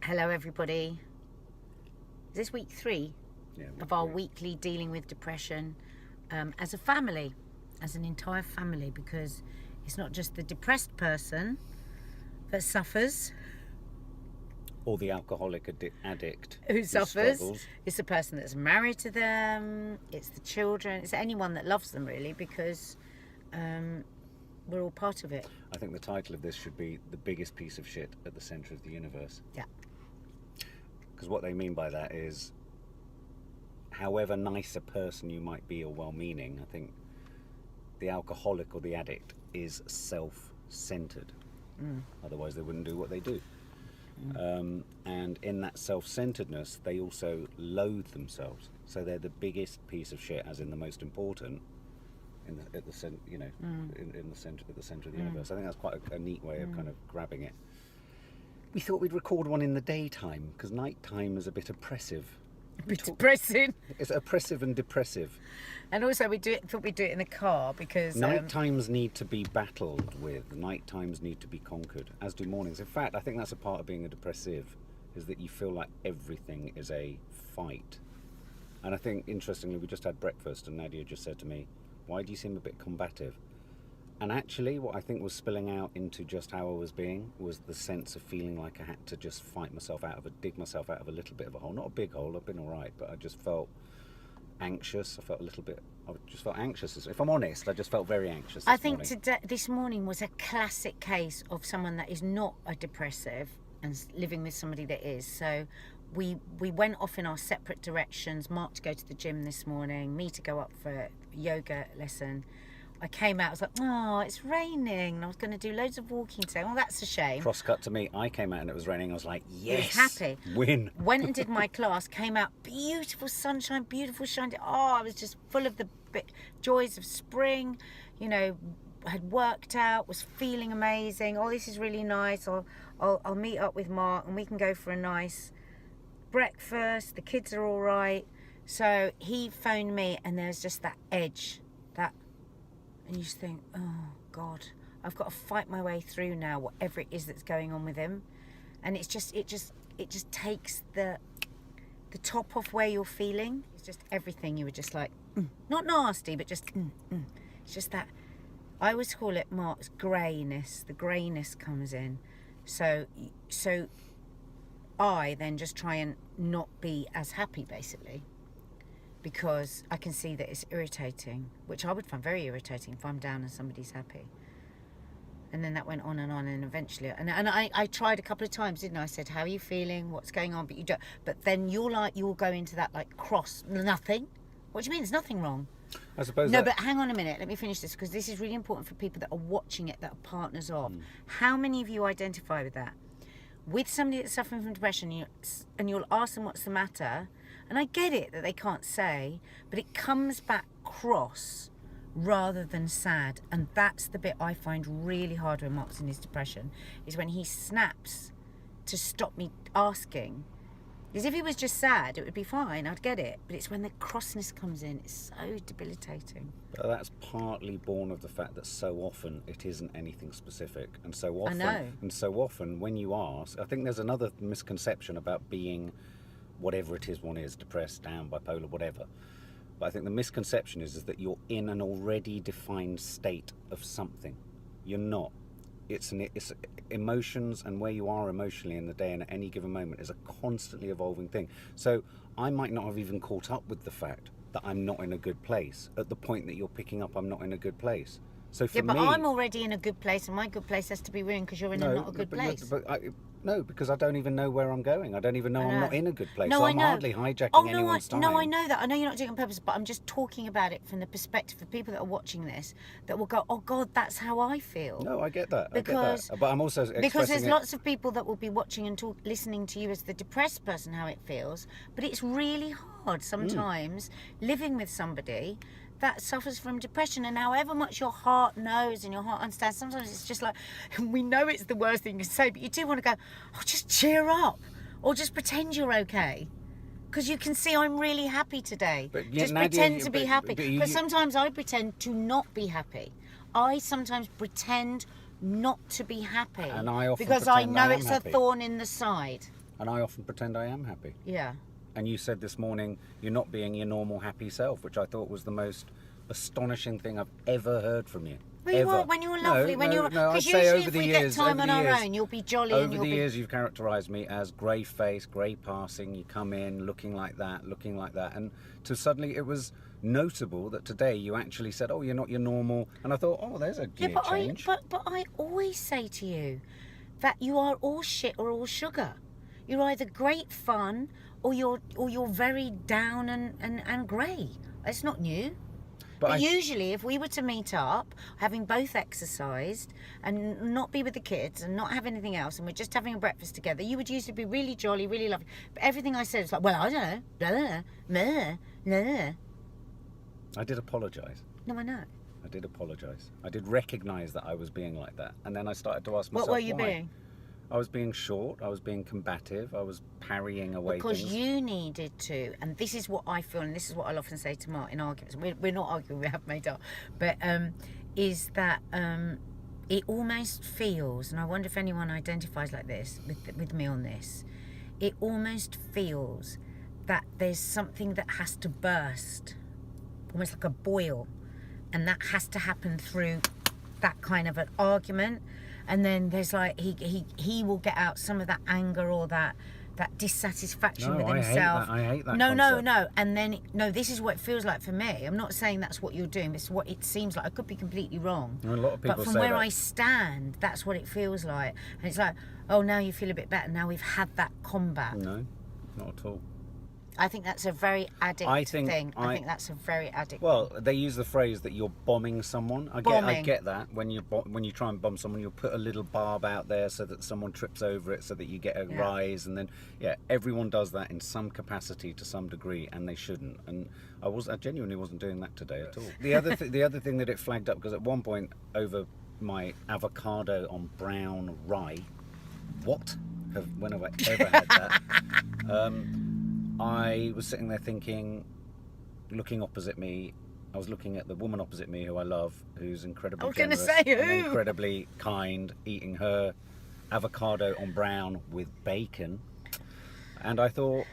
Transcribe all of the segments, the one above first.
Hello, everybody. Is this week 3 of our weekly dealing with depression as a family, as an entire family, because it's not just the depressed person that suffers. Or the alcoholic addict who suffers. Struggles. It's the person that's married to them. It's the children. It's anyone that loves them, really, because we're all part of it. I think the title of this should be The Biggest Piece of Shit at the Centre of the Universe. Yeah. Because what they mean by that is, however nice a person you might be or well-meaning, I think the alcoholic or the addict is self-centred. Otherwise they wouldn't do what they do. And in that self-centeredness, they also loathe themselves. So they're the biggest piece of shit, as in the most important, at the center of the universe. I think that's quite a neat way of kind of grabbing it. We thought we'd record one in the daytime because nighttime is a bit oppressive. A bit depressing. It's oppressive and depressive. And also thought we'd do it in the car because... Night times need to be battled with. Night times need to be conquered, as do mornings. In fact, I think that's a part of being a depressive, is that you feel like everything is a fight. And I think, interestingly, we just had breakfast and Nadia just said to me, why do you seem a bit combative? And actually, what I think was spilling out into just how I was being was the sense of feeling like I had to just dig myself out of a little bit of a hole. Not a big hole, I've been all right, but I just felt anxious. I just felt anxious. If I'm honest, I just felt very anxious I think this morning was a classic case of someone that is not a depressive and living with somebody that is. So we went off in our separate directions. Mark to go to the gym this morning, me to go up for a yoga lesson. I came out, I was like, oh, it's raining. And I was going to do loads of walking today. Oh, that's a shame. Cross cut to me. I came out and it was raining. I was like, yes. Happy. Win. Went and did my class, came out, beautiful sunshine, beautiful shine. Oh, I was just full of the joys of spring. You know, had worked out, was feeling amazing. Oh, this is really nice. I'll meet up with Mark and we can go for a nice breakfast. The kids are all right. So he phoned me and there's just that edge, and you just think, oh God, I've got to fight my way through now, whatever it is that's going on with him. And it just takes the top off where you're feeling. It's just everything. You were just like, not nasty, but just, It's just that, I always call it Mark's greyness. The greyness comes in. So I then just try and not be as happy, basically, because I can see that it's irritating, which I would find very irritating if I'm down and somebody's happy. And then that went on, and eventually, and I tried a couple of times, didn't I? I said, how are you feeling? What's going on? But you don't. But then you'll go into that like cross, nothing. What do you mean? There's nothing wrong. I suppose. No, but hang on a minute. Let me finish this, because this is really important for people that are watching it, that are partners of. How many of you identify with that? With somebody that's suffering from depression, and you'll ask them what's the matter, and I get it that they can't say, but it comes back cross rather than sad, and that's the bit I find really hard when Mark's in his depression, is when he snaps to stop me asking. Because if he was just sad, it would be fine, I'd get it, but it's when the crossness comes in, it's so debilitating. But that's partly born of the fact that so often it isn't anything specific, and so often when you ask, I think there's another misconception about being whatever it is one is, depressed, down, bipolar, whatever. But I think the misconception is that you're in an already defined state of something. You're not. It's emotions, and where you are emotionally in the day and at any given moment is a constantly evolving thing. So I might not have even caught up with the fact that I'm not in a good place at the point that you're picking up I'm not in a good place. So for me, I'm already in a good place, and my good place has to be ruined because you're in not a good place. No, because I don't even know where I'm going. I don't even know I'm not in a good place. No, so I I'm know. hardly hijacking anyone's time. No, I know that. I know you're not doing it on purpose, but I'm just talking about it from the perspective of people that are watching this that will go, oh God, that's how I feel. No, I get that. Because, But I'm also because there's lots of people that will be watching and listening to you as the depressed person how it feels, but it's really hard sometimes living with somebody that suffers from depression, and however much your heart knows and your heart understands, sometimes it's just like, we know it's the worst thing to say, but you do want to go, oh, just cheer up, or just pretend you're okay, because you can see I'm really happy today. But just pretend to be happy, because sometimes I pretend to not be happy. I sometimes pretend not to be happy, and I often because I pretend know I am it's happy. a thorn in the side. And I often pretend I am happy. Yeah. And you said this morning you're not being your normal happy self, which I thought was the most astonishing thing I've ever heard from you. Well, you are when you're lovely. No, Because I'd say usually over if the we years, get time over on the our years, own, you'll be jolly over and you'll the be... years, you've characterised me as grey face, grey passing. You come in looking like that, and to suddenly it was notable that today you actually said, "Oh, you're not your normal," and I thought, "Oh, there's a gear change." But I always say to you that you are all shit or all sugar. You're either great fun or you're very down and grey. It's not new. But usually, if we were to meet up, having both exercised and not be with the kids and not have anything else, and we're just having a breakfast together, you would usually be really jolly, really lovely. But everything I said is like, well, I don't know, blah, blah, blah, blah. I did apologise. No, I know. I did apologise. I did recognise that I was being like that, and then I started to ask myself, what were you why? being? I was being short, I was being combative, I was parrying away Because things. you needed to, and this is what I feel, and this is what I'll often say to Mark in arguments. We're not arguing, we have made up, but is that it almost feels, and I wonder if anyone identifies like this with me on this, it almost feels that there's something that has to burst, almost like a boil, and that has to happen through that kind of an argument. And then there's like he will get out some of that anger or that dissatisfaction with himself. I hate that. No. And then this is what it feels like for me. I'm not saying that's what you're doing. This is what it seems like. I could be completely wrong. A lot of people but from say where that. I stand, that's what it feels like. And it's like, oh, now you feel a bit better. Now we've had that combat. No, not at all. I think that's a very addict thing. I think that's a very addict. Well, they use the phrase that you're bombing someone. I get that. When you try and bomb someone, you'll put a little barb out there so that someone trips over it, so that you get a rise, and then everyone does that in some capacity to some degree, and they shouldn't. And I genuinely wasn't doing that today at all. The other thing that it flagged up, because at one point over my avocado on brown rye, when have I ever had that? I was sitting there thinking, looking opposite me. I was looking at the woman opposite me, who I love, who's incredibly generous and incredibly kind, eating her avocado on brown with bacon. And I thought,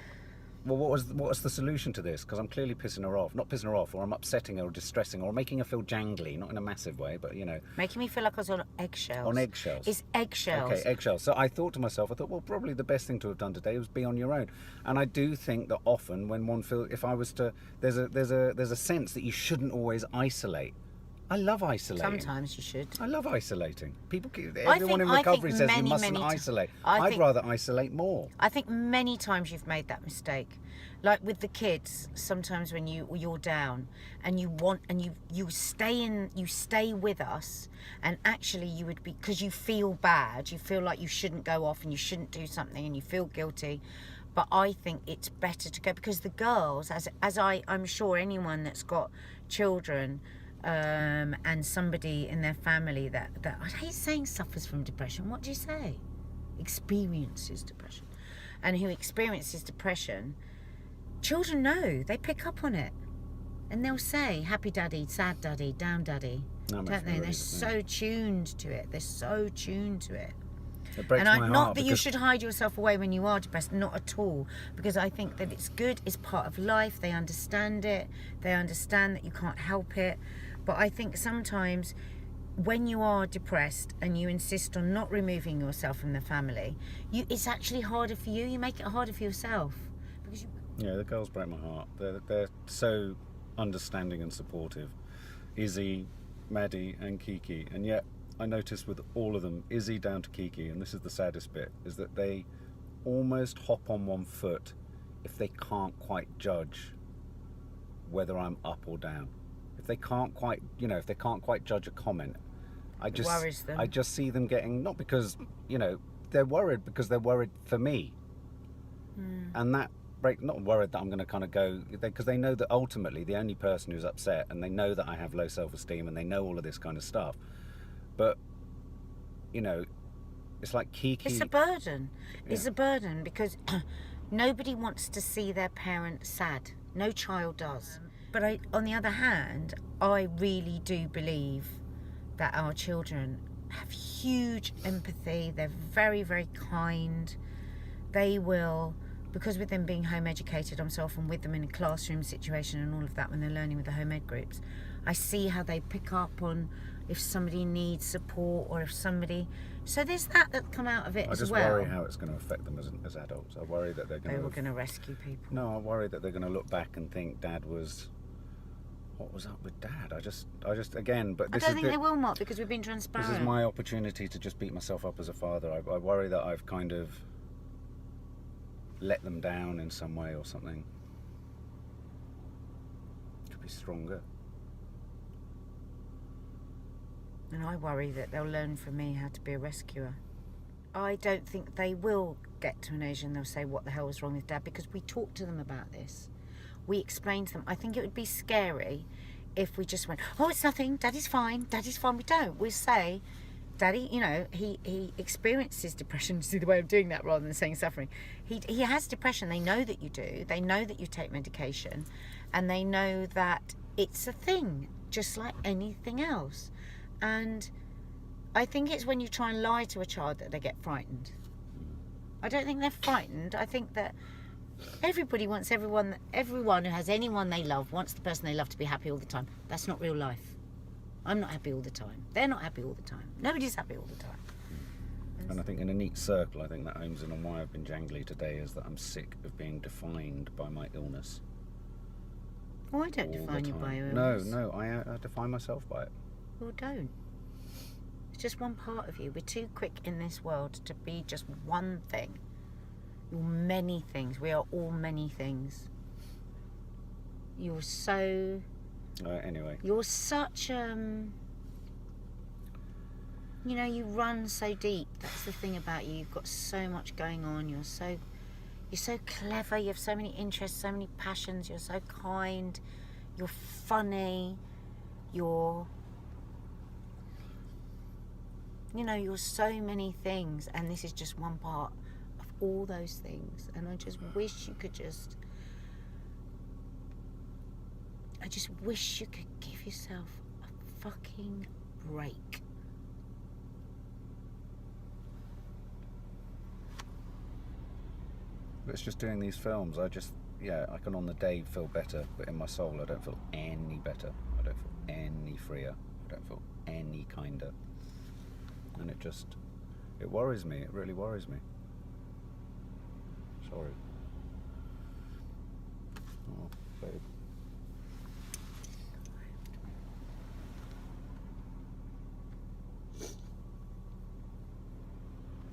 well, what's the solution to this? Because I'm clearly pissing her off. Not pissing her off, or I'm upsetting her or distressing her or making her feel jangly, not in a massive way, but, you know. Making me feel like I was on eggshells. On eggshells. It's eggshells. Okay, eggshells. So I thought to myself, well, probably the best thing to have done today was be on your own. And I do think that often when one feels, if I was to, there's a sense that you shouldn't always isolate. I love isolating. Sometimes you should. I love isolating. Everyone in recovery says you mustn't isolate. I'd rather isolate more. I think many times you've made that mistake. Like with the kids, sometimes when you're down and you stay with us, and actually you would be, because you feel bad, you feel like you shouldn't go off and you shouldn't do something and you feel guilty. But I think it's better to go, because the girls, as I'm sure anyone that's got children, and somebody in their family that I hate saying suffers from depression. What do you say? Experiences depression. And who experiences depression, children know, they pick up on it. And they'll say, happy daddy, sad daddy, down daddy. Don't they? They're so tuned to it. They're so tuned to it. It breaks my heart. Not that you should hide yourself away when you are depressed, not at all. Because I think that it's good, it's part of life. They understand it. They understand that you can't help it. But I think sometimes when you are depressed and you insist on not removing yourself from the family, it's actually harder for you. You make it harder for yourself. Yeah, the girls break my heart. They're so understanding and supportive. Izzy, Maddie and Kiki. And yet I noticed with all of them, Izzy down to Kiki, and this is the saddest bit, is that they almost hop on one foot if they can't quite judge whether I'm up or down. If they can't quite judge a comment, It worries them. I just see them getting, not because, they're worried, because they're worried for me. And that not worried that I'm going to kind of go, because they know that ultimately the only person who's upset, and they know that I have low self-esteem, and they know all of this kind of stuff. But, it's like Kiki. It's a burden. Yeah. It's a burden, because nobody wants to see their parent sad. No child does. But on the other hand, I really do believe that our children have huge empathy. They're very, very kind. they will, because with them being home educated, I'm so often with them in a classroom situation and all of that when they're learning with the home ed groups, I see how they pick up on if somebody needs support or if somebody... So there's that come out of it as well. I just worry how it's going to affect them as adults. I worry that they're going They were going to rescue people. No, I worry that they're going to look back and think Dad was... What was up with Dad? I just again, but this I don't think they will, Mark, because we've been transparent. This is my opportunity to just beat myself up as a father. I worry that I've kind of let them down in some way or something. Could be stronger. And I worry that they'll learn from me how to be a rescuer. I don't think they will get to an age and they'll say, what the hell was wrong with Dad? Because we talked to them about this. We explained to them. I think it would be scary if we just went, oh, it's nothing, Daddy's fine, Daddy's fine. We don't. We say, Daddy, you know, he experiences depression. See the way of doing that rather than saying suffering. He has depression. They know that you do. They know that you take medication. And they know that it's a thing, just like anything else. And I think it's when you try and lie to a child that they get frightened. I don't think they're frightened. I think that everybody wants everyone who has anyone they love wants the person they love to be happy all the time. That's not real life. I'm not happy all the time. They're not happy all the time. Nobody's happy all the time. And I think in a neat circle, I think that homes in on why I've been jangly today is that I'm sick of being defined by my illness. Oh, I don't define you by your illness. No, I define myself by it. Well, don't. It's just one part of you. We're too quick in this world to be just one thing. You're many things. We are all many things. You're so... Anyway. You're such... You know, you run so deep. That's the thing about you. You've got so much going on. You're so clever. You have so many interests, so many passions. You're so kind. You're funny. You're... You know, you're so many things. And this is just one part of all those things. And I just wish you could just... I just wish you could give yourself a fucking break. But it's just doing these films. I can on the day feel better, but in my soul I don't feel any better. I don't feel any freer. I don't feel any kinder. And it worries me. It really worries me. Sorry. Oh, babe.